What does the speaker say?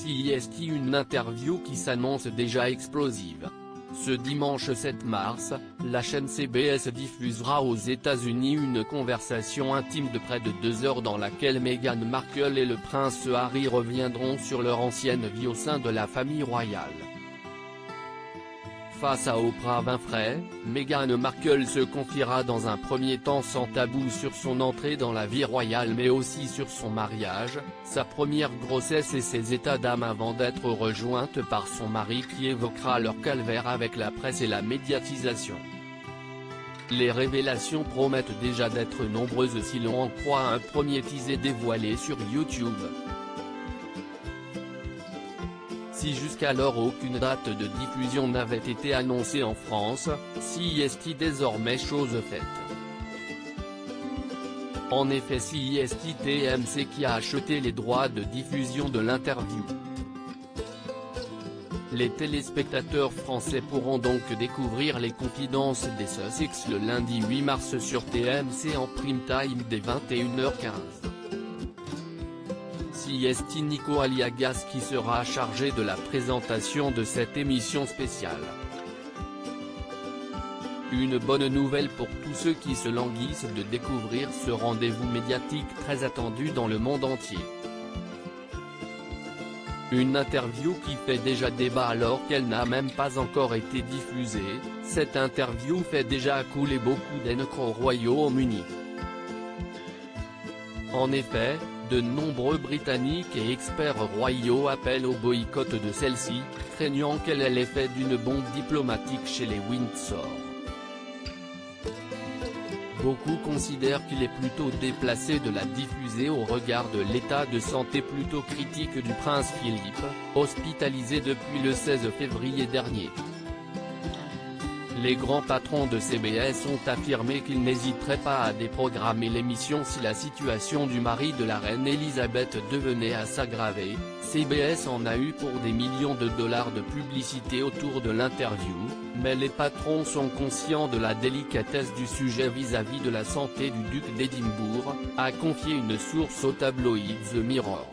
CIST, une interview qui s'annonce déjà explosive. Ce dimanche 7 mars, la chaîne CBS diffusera aux États-Unis une conversation intime de près de 2 heures dans laquelle Meghan Markle et le prince Harry reviendront sur leur ancienne vie au sein de la famille royale. Face à Oprah Winfrey, Meghan Markle se confiera dans un premier temps sans tabou sur son entrée dans la vie royale mais aussi sur son mariage, sa première grossesse et ses états d'âme avant d'être rejointe par son mari qui évoquera leur calvaire avec la presse et la médiatisation. Les révélations promettent déjà d'être nombreuses si l'on en croit un premier teaser dévoilé sur YouTube. Si jusqu'alors aucune date de diffusion n'avait été annoncée en France, CIST désormais chose faite. En effet, CIST TMC qui a acheté les droits de diffusion de l'interview. Les téléspectateurs français pourront donc découvrir les confidences des Sussex le lundi 8 mars sur TMC en prime time dès 21h15. CIST Nico Aliagas qui sera chargé de la présentation de cette émission spéciale. Une bonne nouvelle pour tous ceux qui se languissent de découvrir ce rendez-vous médiatique très attendu dans le monde entier. Une interview qui fait déjà débat alors qu'elle n'a même pas encore été diffusée, cette interview fait déjà couler beaucoup d'encre au Royaume-Uni. En effet, de nombreux Britanniques et experts royaux appellent au boycott de celle-ci, craignant qu'elle ait l'effet d'une bombe diplomatique chez les Windsor. Beaucoup considèrent qu'il est plutôt déplacé de la diffuser au regard de l'état de santé plutôt critique du prince Philippe, hospitalisé depuis le 16 février dernier. Les grands patrons de CBS ont affirmé qu'ils n'hésiteraient pas à déprogrammer l'émission si la situation du mari de la reine Elisabeth devenait à s'aggraver. CBS en a eu pour des millions de dollars de publicité autour de l'interview, mais les patrons sont conscients de la délicatesse du sujet vis-à-vis de la santé du duc d'Édimbourg, a confié une source au tabloïd The Mirror.